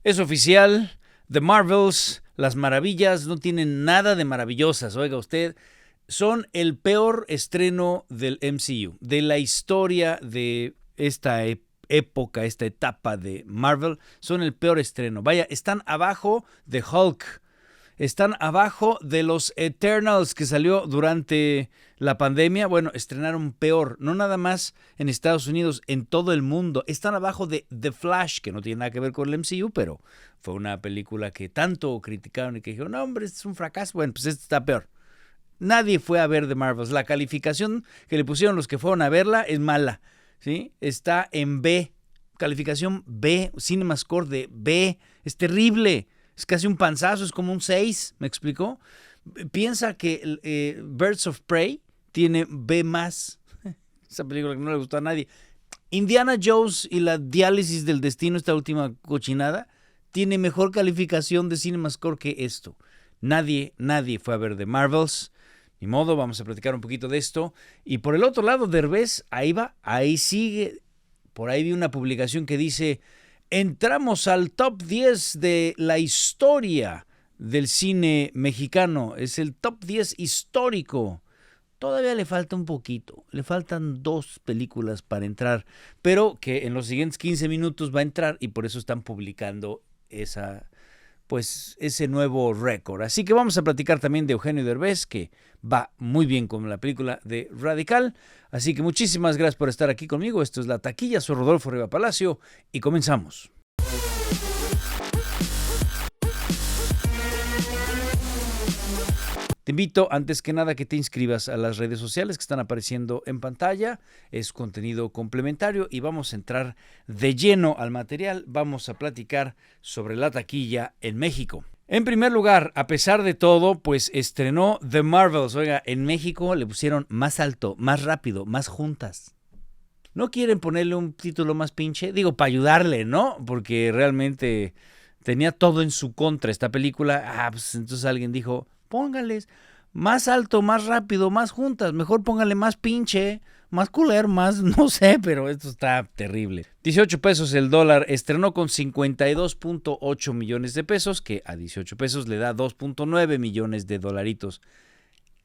Es oficial, The Marvels, las maravillas no tienen nada de maravillosas, oiga usted, son el peor estreno del MCU, de la historia de esta época, esta etapa de Marvel, son el peor estreno. Vaya, están abajo de Hulk, están abajo de los Eternals que salió durante la pandemia. Bueno, estrenaron peor, no nada más en Estados Unidos, en todo el mundo. Están abajo de The Flash, que no tiene nada que ver con el MCU, pero fue una película que tanto criticaron y que dijeron, no hombre, este es un fracaso. Bueno, pues este está peor. Nadie fue a ver The Marvels. La calificación que le pusieron los que fueron a verla es mala, ¿sí? Está en B, calificación B, CinemaScore de B, es terrible. Es casi un panzazo, es como un 6, ¿me explicó? Piensa que Birds of Prey tiene B+. Esa película que no le gustó a nadie. Indiana Jones y la diálisis del destino, esta última cochinada, tiene mejor calificación de CinemaScore que esto. Nadie fue a ver The Marvels. Ni modo, vamos a platicar un poquito de esto. Y por el otro lado, Derbez, ahí va, ahí sigue. Por ahí vi una publicación que dice... Entramos al top 10 de la historia del cine mexicano. Es el top 10 histórico. Todavía le falta un poquito. Le faltan 2 películas para entrar. Pero que en los siguientes 15 minutos va a entrar y por eso están publicando ese nuevo récord. Así que vamos a platicar también de Eugenio Derbez, que va muy bien con la película de Radical. Así que muchísimas gracias por estar aquí conmigo. Esto es La Taquilla, soy Rodolfo Riva Palacio y comenzamos. Te invito, antes que nada, que te inscribas a las redes sociales que están apareciendo en pantalla. Es contenido complementario y vamos a entrar de lleno al material. Vamos a platicar sobre La Taquilla en México. En primer lugar, a pesar de todo, pues estrenó The Marvels. Oiga, en México le pusieron más alto, más rápido, más juntas. ¿No quieren ponerle un título más pinche? Digo, para ayudarle, ¿no? Porque realmente tenía todo en su contra esta película. Pues entonces alguien dijo... Póngales más alto, más rápido, más juntas. Mejor póngale más pinche, más culero, más no sé, pero esto está terrible. 18 pesos el dólar. Estrenó con 52.8 millones de pesos, que a 18 pesos le da 2.9 millones de dolaritos.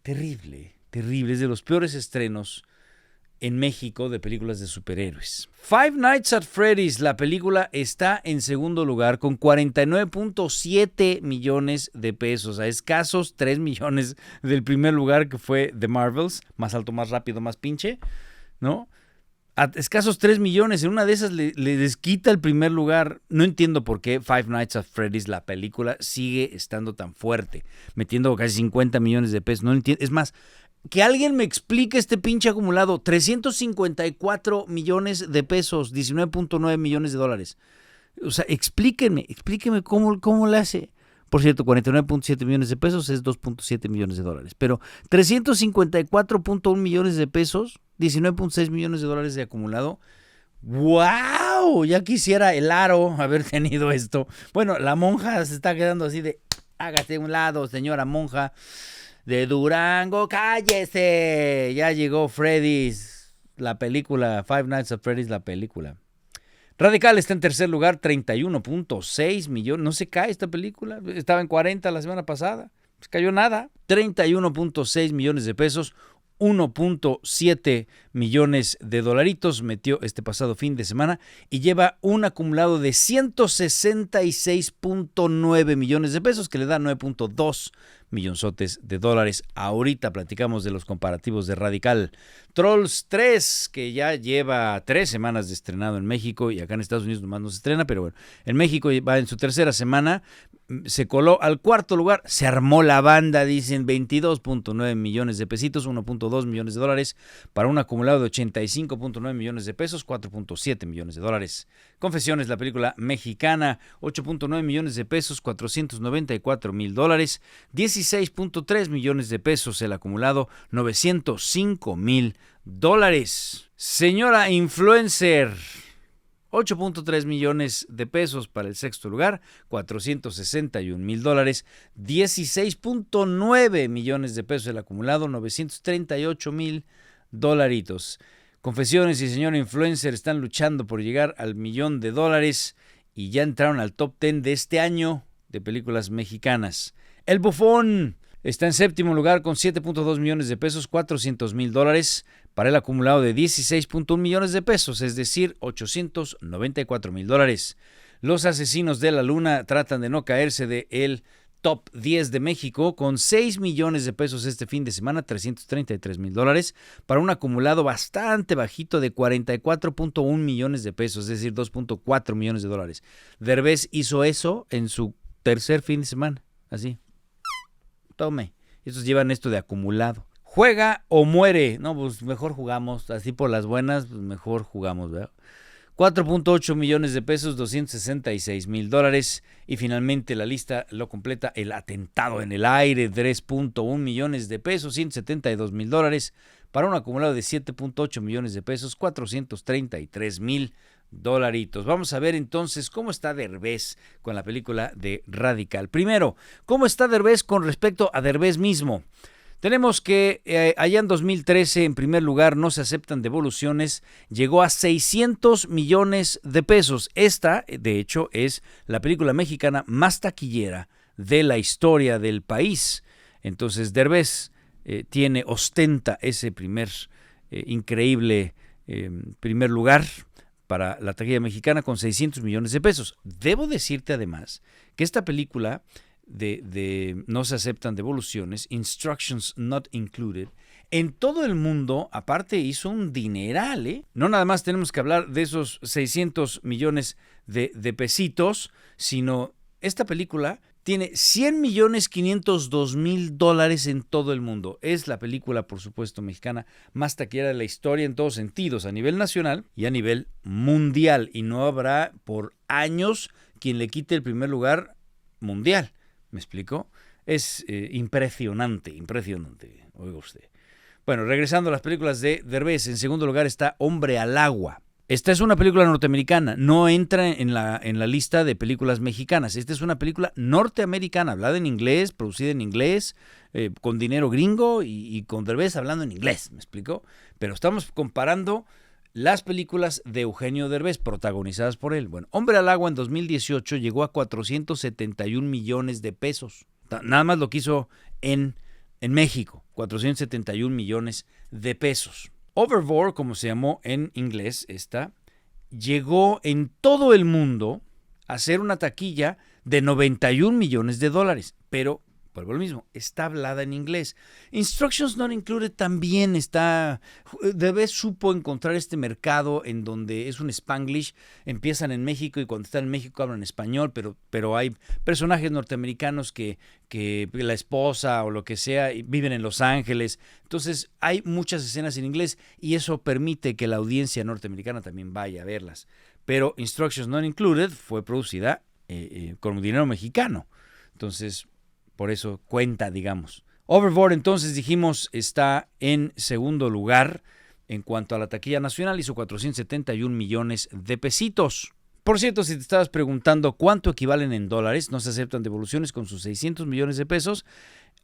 Terrible, terrible. Es de los peores estrenos en México de películas de superhéroes. Five Nights at Freddy's, la película, está en segundo lugar con 49.7 millones de pesos, a escasos 3 millones del primer lugar que fue The Marvels, más alto, más rápido, más pinche, ¿no? A escasos 3 millones, en una de esas le desquita el primer lugar. No entiendo por qué Five Nights at Freddy's, la película, sigue estando tan fuerte, metiendo casi 50 millones de pesos. No entiendo, es más... Que alguien me explique este pinche acumulado. 354 millones de pesos, 19.9 millones de dólares. O sea, explíquenme cómo le hace. Por cierto, 49.7 millones de pesos es 2.7 millones de dólares. Pero 354.1 millones de pesos, 19.6 millones de dólares de acumulado. ¡Wow! Ya quisiera el Aro haber tenido esto. Bueno, la monja se está quedando así de... Hágate a un lado, señora monja. De Durango, cállese. Ya llegó Freddy's, la película, Five Nights at Freddy's, la película. Radical está en tercer lugar, 31.6 millones. No se cae esta película. Estaba en 40 la semana pasada. Pues cayó nada. 31.6 millones de pesos. 1.7 millones de dolaritos metió este pasado fin de semana y lleva un acumulado de 166.9 millones de pesos que le da 9.2 millonzotes de dólares. Ahorita platicamos de los comparativos de Radical. Trolls 3, que ya lleva 3 semanas de estrenado en México y acá en Estados Unidos nomás no se estrena, pero bueno, en México va en su tercera semana, se coló al cuarto lugar, se armó la banda, dicen 22.9 millones de pesitos, 1.2 millones de dólares, para un acumulado de 85.9 millones de pesos, 4.7 millones de dólares. Confesiones, la película mexicana, 8.9 millones de pesos, 494 mil dólares, 16.3 millones de pesos el acumulado, 905 mil dólares. Señora Influencer, 8.3 millones de pesos para el sexto lugar, 461 mil dólares, 16.9 millones de pesos el acumulado, 938 mil dolaritos. Confesiones y señora Influencer están luchando por llegar al $1,000,000 y ya entraron al top 10 de este año de películas mexicanas. El Bufón está en séptimo lugar con 7.2 millones de pesos, $400,000 para el acumulado de 16.1 millones de pesos, es decir, $894,000. Los Asesinos de la Luna tratan de no caerse de el top 10 de México con 6 millones de pesos este fin de semana, $333,000, para un acumulado bastante bajito de 44.1 millones de pesos, es decir, $2.4 millones. Derbez hizo eso en su tercer fin de semana, así. Tome, estos llevan esto de acumulado. Juega o muere. No, pues mejor jugamos, así por las buenas, pues mejor jugamos, ¿verdad? 4.8 millones de pesos, $266,000. Y finalmente la lista lo completa El Atentado en el Aire, 3.1 millones de pesos, $172,000, para un acumulado de 7.8 millones de pesos, $433,000. Vamos a ver entonces cómo está Derbez con la película de Radical. Primero, ¿cómo está Derbez con respecto a Derbez mismo? Tenemos que allá en 2013, en primer lugar, No se aceptan devoluciones, llegó a 600 millones de pesos. Esta, de hecho, es la película mexicana más taquillera de la historia del país. Entonces, Derbez ostenta ese increíble primer lugar para la taquilla mexicana con 600 millones de pesos. Debo decirte además que esta película de No se aceptan devoluciones, Instructions Not Included, en todo el mundo, aparte, hizo un dineral, ¿eh? No nada más tenemos que hablar de esos 600 millones de pesitos, sino esta película tiene $100,502,000 en todo el mundo. Es la película, por supuesto, mexicana más taquillera de la historia en todos sentidos, a nivel nacional y a nivel mundial. Y no habrá por años quien le quite el primer lugar mundial. ¿Me explico? Es impresionante, oiga usted. Bueno, regresando a las películas de Derbez, en segundo lugar está Hombre al Agua. Esta es una película norteamericana, no entra en la lista de películas mexicanas. Esta es una película norteamericana, hablada en inglés, producida en inglés, con dinero gringo y con Derbez hablando en inglés, ¿me explico? Pero estamos comparando las películas de Eugenio Derbez, protagonizadas por él. Bueno, Hombre al Agua en 2018 llegó a 471 millones de pesos. Nada más lo que hizo en México, 471 millones de pesos. Overboard, como se llamó en inglés, llegó en todo el mundo a ser una taquilla de 91 millones de dólares, pero vuelvo al mismo, está hablada en inglés. Instructions Not Included también Derbez supo encontrar este mercado en donde es un Spanglish, empiezan en México y cuando están en México hablan español, pero hay personajes norteamericanos que la esposa o lo que sea viven en Los Ángeles, entonces hay muchas escenas en inglés y eso permite que la audiencia norteamericana también vaya a verlas. Pero Instructions Not Included fue producida con dinero mexicano, entonces por eso cuenta, digamos. Overboard, entonces dijimos, está en segundo lugar en cuanto a la taquilla nacional, hizo 471 millones de pesitos. Por cierto, si te estabas preguntando cuánto equivalen en dólares, no se aceptan devoluciones con sus 600 millones de pesos.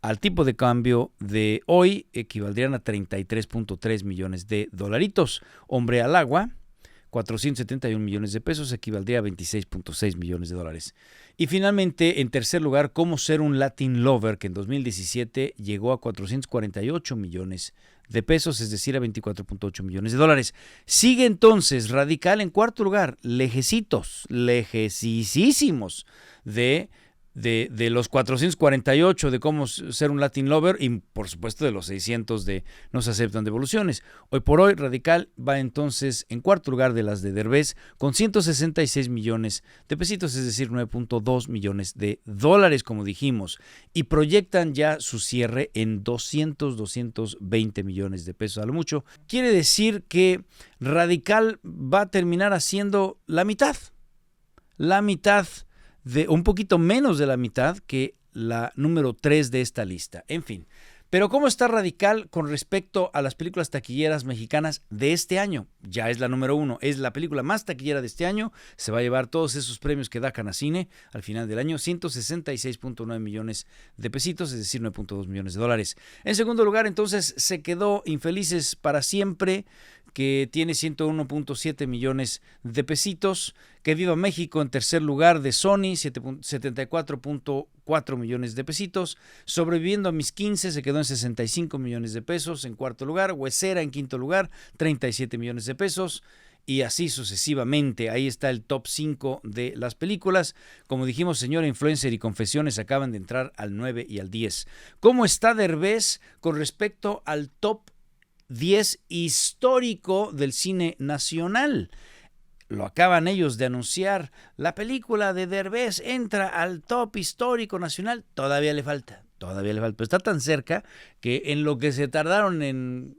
Al tipo de cambio de hoy equivaldrían a 33.3 millones de dolaritos. Hombre al Agua, 471 millones de pesos, equivaldría a 26.6 millones de dólares. Y finalmente, en tercer lugar, Cómo ser un Latin Lover, que en 2017 llegó a 448 millones de pesos, es decir, a 24.8 millones de dólares. Sigue entonces Radical en cuarto lugar, lejesísimos de los 448 de Cómo ser un Latin Lover y por supuesto de los 600 de No se aceptan devoluciones. Hoy por hoy Radical va entonces en cuarto lugar de las de Derbez con 166 millones de pesitos, es decir, 9.2 millones de dólares, como dijimos, y proyectan ya su cierre en 220 millones de pesos a lo mucho. Quiere decir que Radical va a terminar haciendo la mitad, de un poquito menos de la mitad que la número 3 de esta lista. En fin, pero ¿cómo está Radical con respecto a las películas taquilleras mexicanas de este año? Ya es la número 1, es la película más taquillera de este año, se va a llevar todos esos premios que da Canacine al final del año, 166.9 millones de pesitos, es decir, 9.2 millones de dólares. En segundo lugar, entonces, se quedó Infelices para siempre, que tiene 101.7 millones de pesitos. Que Viva México en tercer lugar de Sony, 74.4 millones de pesitos. Sobreviviendo a mis 15 se quedó en 65 millones de pesos en cuarto lugar. Huesera en quinto lugar, 37 millones de pesos. Y así sucesivamente. Ahí está el top 5 de las películas. Como dijimos, Señora Influencer y Confesiones acaban de entrar al 9 y al 10. ¿Cómo está Derbez con respecto al top 10 histórico del cine nacional? Lo acaban ellos de anunciar. La película de Derbez entra al top histórico nacional. Todavía le falta. Pero está tan cerca que en lo que se tardaron en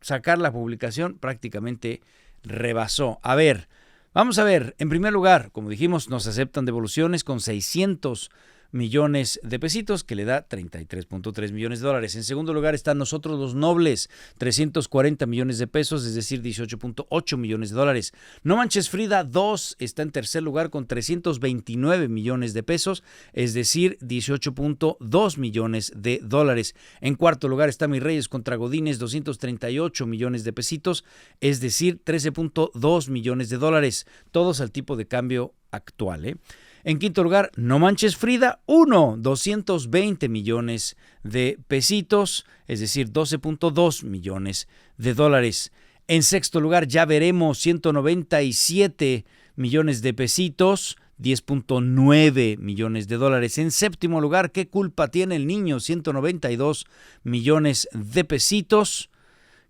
sacar la publicación prácticamente rebasó. A ver, vamos a ver. En primer lugar, como dijimos, nos aceptan devoluciones con 600 millones de pesitos, que le da 33.3 millones de dólares. En segundo lugar están Nosotros los Nobles, 340 millones de pesos, es decir, 18.8 millones de dólares. No Manches Frida 2 está en tercer lugar con 329 millones de pesos, es decir, 18.2 millones de dólares. En cuarto lugar está Mis Reyes contra Godines, 238 millones de pesitos, es decir, 13.2 millones de dólares. Todos al tipo de cambio actual, En quinto lugar, No Manches Frida 1, 220 millones de pesitos, es decir, 12.2 millones de dólares. En sexto lugar, Ya Veremos, 197 millones de pesitos, 10.9 millones de dólares. En séptimo lugar, ¿Qué culpa tiene el niño? 192 millones de pesitos,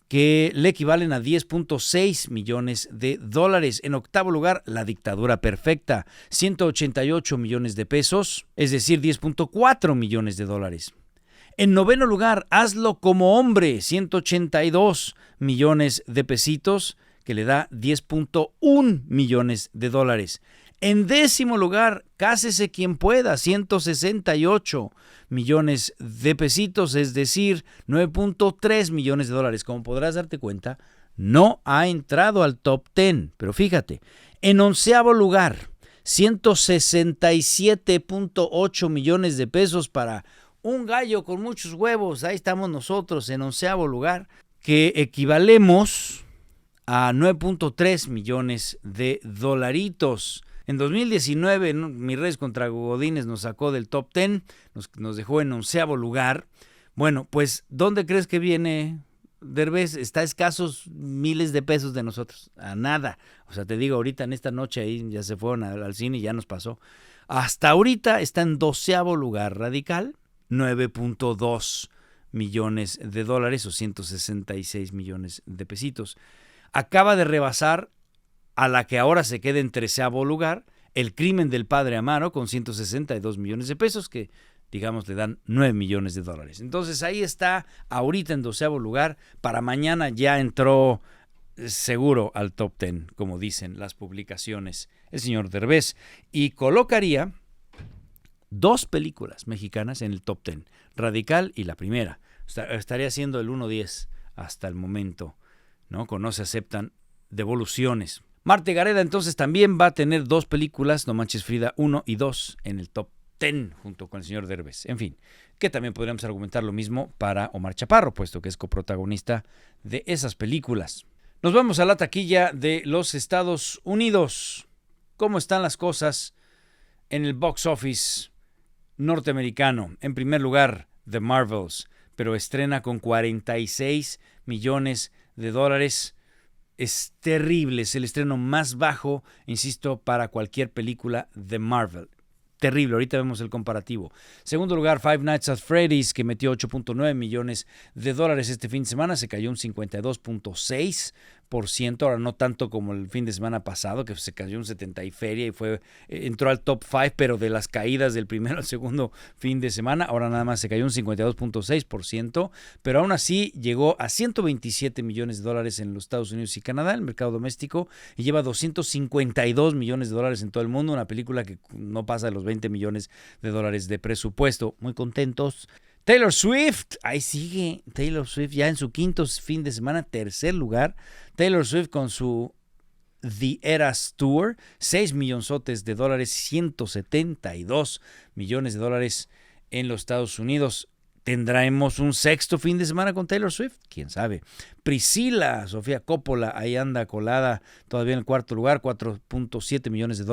que le equivalen a 10.6 millones de dólares. En octavo lugar, La Dictadura Perfecta, 188 millones de pesos, es decir, 10.4 millones de dólares. En noveno lugar, Hazlo como hombre, 182 millones de pesitos, que le da 10.1 millones de dólares. En décimo lugar, Cásese quien pueda, 168 millones de pesitos, es decir, 9.3 millones de dólares. Como podrás darte cuenta, no ha entrado al top 10. Pero fíjate, en onceavo lugar, 167.8 millones de pesos para un gallo con muchos huevos. Ahí estamos nosotros en onceavo lugar, que equivalemos a 9.3 millones de dolaritos. En 2019, Mis Reyes contra Godines nos sacó del top 10, nos dejó en onceavo lugar. Bueno, pues, ¿dónde crees que viene Derbez? Está a escasos miles de pesos de nosotros, a nada. O sea, te digo, ahorita en esta noche ahí ya se fueron al cine y ya nos pasó. Hasta ahorita está en doceavo lugar Radical, 9.2 millones de dólares o 166 millones de pesitos. Acaba de rebasar a la que ahora se queda en treceavo lugar, El Crimen del Padre Amaro, con 162 millones de pesos, que digamos le dan 9 millones de dólares. Entonces ahí está, ahorita en doceavo lugar. Para mañana ya entró seguro al top 10, como dicen las publicaciones, el señor Derbez, y colocaría dos películas mexicanas en el top 10, Radical y la primera. Estaría siendo el 1-10 hasta el momento, ¿no? No se aceptan devoluciones. Marta Gareda entonces también va a tener dos películas, No Manches Frida 1 y 2, en el top 10 junto con el señor Derbez. En fin, que también podríamos argumentar lo mismo para Omar Chaparro, puesto que es coprotagonista de esas películas. Nos vamos a la taquilla de los Estados Unidos. ¿Cómo están las cosas en el box office norteamericano? En primer lugar, The Marvels, pero estrena con 46 millones de dólares. Es terrible, es el estreno más bajo, insisto, para cualquier película de Marvel. Terrible, ahorita vemos el comparativo. Segundo lugar, Five Nights at Freddy's, que metió 8.9 millones de dólares este fin de semana, se cayó un 52.6%, ahora no tanto como el fin de semana pasado, que se cayó un 70 y feria y entró al top 5, pero de las caídas del primero al segundo fin de semana, ahora nada más se cayó un 52.6%, pero aún así llegó a 127 millones de dólares en los Estados Unidos y Canadá, el mercado doméstico, y lleva 252 millones de dólares en todo el mundo, una película que no pasa de los 20 millones de dólares de presupuesto. Muy contentos. Taylor Swift, ahí sigue Taylor Swift ya en su quinto fin de semana, tercer lugar. Taylor Swift con su The Eras Tour, 6 millonzotes de dólares, 172 millones de dólares en los Estados Unidos. ¿Tendremos un sexto fin de semana con Taylor Swift? ¿Quién sabe? Priscila, Sofía Coppola, ahí anda colada todavía en el cuarto lugar, $4.7 millones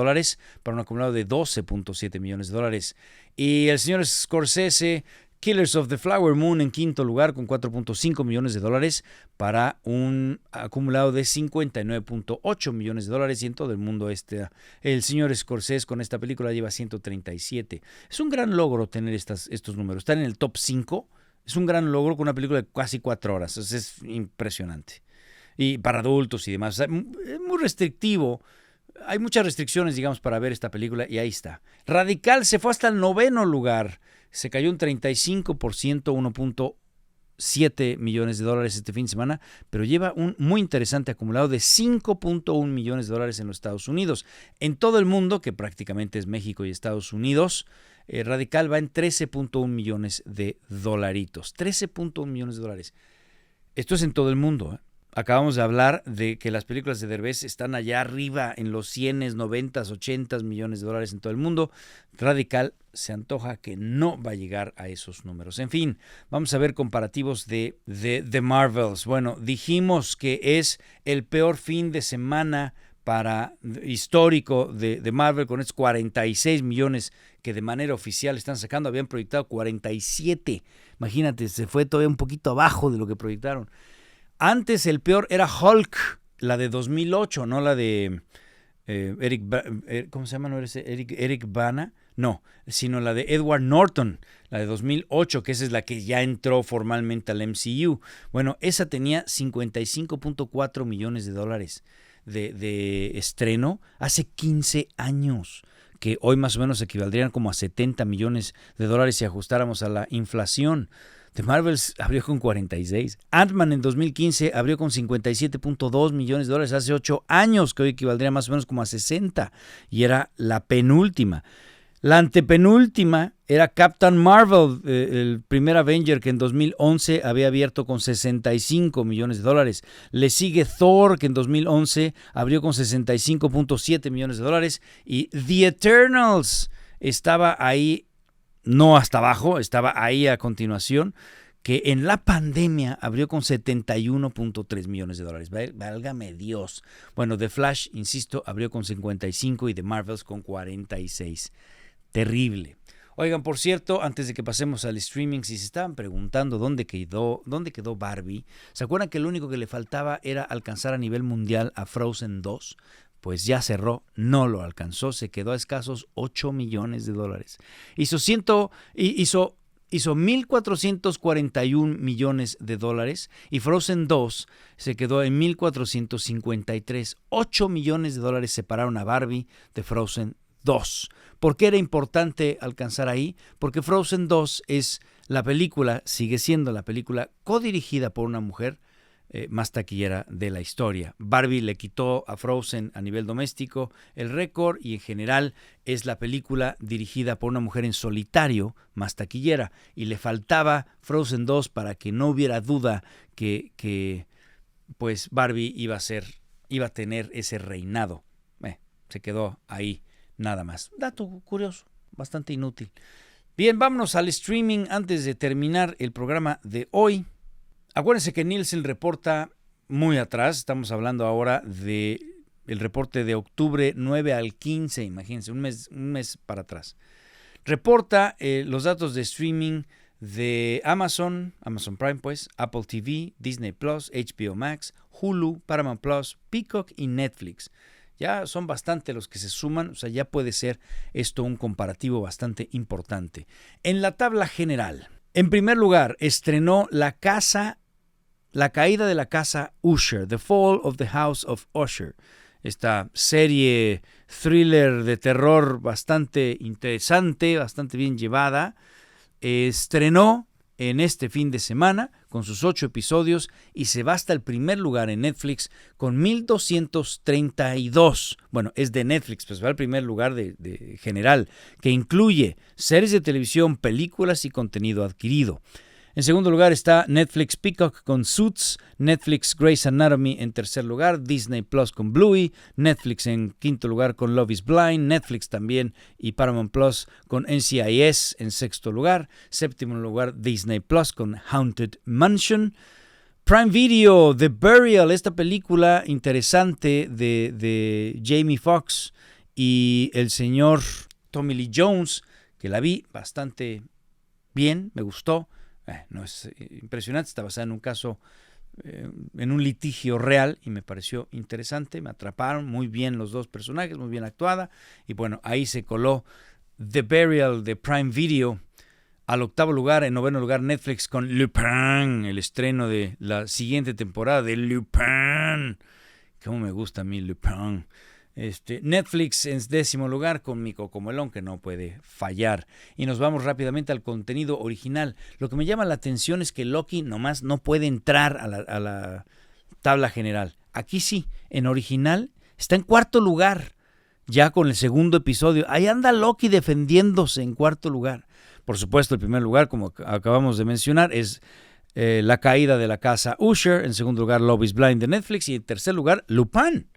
para un acumulado de $12.7 millones. Y el señor Scorsese, Killers of the Flower Moon en quinto lugar con $4.5 millones para un acumulado de $59.8 millones. Y en todo el mundo el señor Scorsese con esta película lleva 137. Es un gran logro tener estos números. Estar en el top 5 es un gran logro con una película de casi 4 horas. Es impresionante. Y para adultos y demás. Es muy restrictivo. Hay muchas restricciones, digamos, para ver esta película y ahí está. Radical se fue hasta el 9º lugar. Se cayó un 35%, $1.7 millones este fin de semana, pero lleva un muy interesante acumulado de $5.1 millones en los Estados Unidos. En todo el mundo, que prácticamente es México y Estados Unidos, Radical va en $13.1 millones. $13.1 millones. Esto es en todo el mundo, ¿eh? Acabamos de hablar de que las películas de Derbez están allá arriba en los 100, 90, 80 millones de dólares en todo el mundo. Radical se antoja que no va a llegar a esos números. En fin, vamos a ver comparativos de The Marvels. Bueno, dijimos que es el peor fin de semana histórico de Marvel con estos 46 millones que de manera oficial están sacando. Habían proyectado 47. Imagínate, se fue todavía un poquito abajo de lo que proyectaron. Antes el peor era Hulk, la de 2008, no la de ¿cómo se llama? ¿No eres Eric Bana? No, sino la de Edward Norton, la de 2008, que esa es la que ya entró formalmente al MCU. Bueno, esa tenía $55.4 millones de estreno hace 15 años, que hoy más o menos equivaldrían como a $70 millones si ajustáramos a la inflación. The Marvels abrió con 46. Ant-Man en 2015 abrió con $57.2 millones hace 8 años, que hoy equivaldría más o menos como a 60. Y era la penúltima. La antepenúltima era Captain Marvel, el primer Avenger, que en 2011 había abierto con $65 millones. Le sigue Thor, que en 2011 abrió con $65.7 millones. Y The Eternals estaba ahí, no hasta abajo, estaba ahí a continuación, que en la pandemia abrió con $71.3 millones. Válgame Dios. Bueno, The Flash, insisto, abrió con 55 y The Marvels con 46. Terrible. Oigan, por cierto, antes de que pasemos al streaming, si se estaban preguntando dónde quedó Barbie, ¿se acuerdan que lo único que le faltaba era alcanzar a nivel mundial a Frozen 2? Pues ya cerró, no lo alcanzó, se quedó a escasos $8 millones. Hizo 1.441 millones y Frozen 2 se quedó en 1.453. $8 millones separaron a Barbie de Frozen 2. ¿Por qué era importante alcanzar ahí? Porque Frozen 2 sigue siendo la película codirigida por una mujer más taquillera de la historia. Barbie le quitó a Frozen a nivel doméstico el récord y en general es la película dirigida por una mujer en solitario más taquillera, y le faltaba Frozen 2 para que no hubiera duda que pues Barbie iba a tener ese reinado. Se quedó ahí nada más. Dato curioso, bastante inútil. Bien, vámonos al streaming antes de terminar el programa de hoy. Acuérdense que Nielsen reporta muy atrás. Estamos hablando ahora del reporte de octubre 9 al 15. Imagínense, un mes para atrás. Reporta los datos de streaming de Amazon Prime, pues, Apple TV, Disney Plus, HBO Max, Hulu, Paramount Plus, Peacock y Netflix. Ya son bastante los que se suman, o sea, ya puede ser esto un comparativo bastante importante. En la tabla general, en primer lugar, estrenó La caída de la casa Usher, The Fall of the House of Usher. Esta serie thriller de terror bastante interesante, bastante bien llevada. Estrenó en este fin de semana con sus 8 episodios y se va hasta el primer lugar en Netflix con 1,232. Bueno, es de Netflix, pues va al primer lugar de general, que incluye series de televisión, películas y contenido adquirido. En segundo lugar está Netflix Peacock con Suits, Netflix Grey's Anatomy en tercer lugar, Disney Plus con Bluey, Netflix en quinto lugar con Love is Blind, Netflix también y Paramount Plus con NCIS en sexto lugar, séptimo lugar Disney Plus con Haunted Mansion, Prime Video, The Burial, esta película interesante de Jamie Foxx y el señor Tommy Lee Jones, que la vi bastante bien, me gustó. No es impresionante, está basada en un caso, en un litigio real y me pareció interesante, me atraparon muy bien los dos personajes, muy bien actuada y bueno, ahí se coló The Burial de Prime Video. Al octavo lugar, en noveno lugar Netflix con Lupin, el estreno de la siguiente temporada de Lupin. Cómo me gusta a mí Lupin. Netflix en décimo lugar con mi Cocomelón, que no puede fallar. Y nos vamos rápidamente al contenido original. Lo que me llama la atención es que Loki nomás no puede entrar a la tabla general. Aquí sí, en original está en cuarto lugar, ya con el segundo episodio. Ahí anda Loki defendiéndose en cuarto lugar. Por supuesto, el primer lugar, como acabamos de mencionar, es La caída de la casa Usher. En segundo lugar, Love is Blind de Netflix. Y en tercer lugar, Lupin,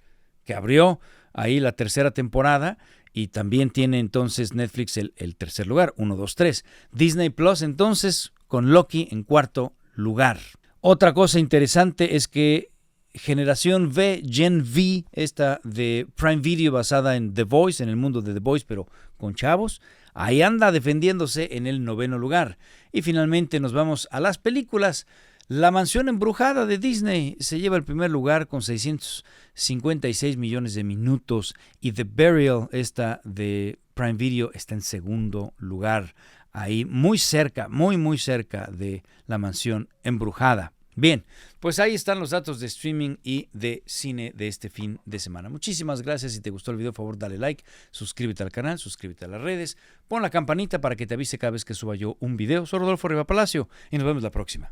que abrió ahí la tercera temporada y también tiene entonces Netflix el tercer lugar, 1, 2, 3. Disney Plus entonces con Loki en cuarto lugar. Otra cosa interesante es que Generación V, Gen V, esta de Prime Video basada en The Voice, en el mundo de The Voice, pero con chavos, ahí anda defendiéndose en el noveno lugar. Y finalmente nos vamos a las películas. La Mansión Embrujada de Disney se lleva el primer lugar con 656 millones de minutos y The Burial, esta de Prime Video, está en segundo lugar, ahí muy cerca, muy cerca de La Mansión Embrujada. Bien, pues ahí están los datos de streaming y de cine de este fin de semana. Muchísimas gracias. Si te gustó el video, por favor, dale like, suscríbete al canal, suscríbete a las redes, pon la campanita para que te avise cada vez que suba yo un video. Soy Rodolfo Riva Palacio y nos vemos la próxima.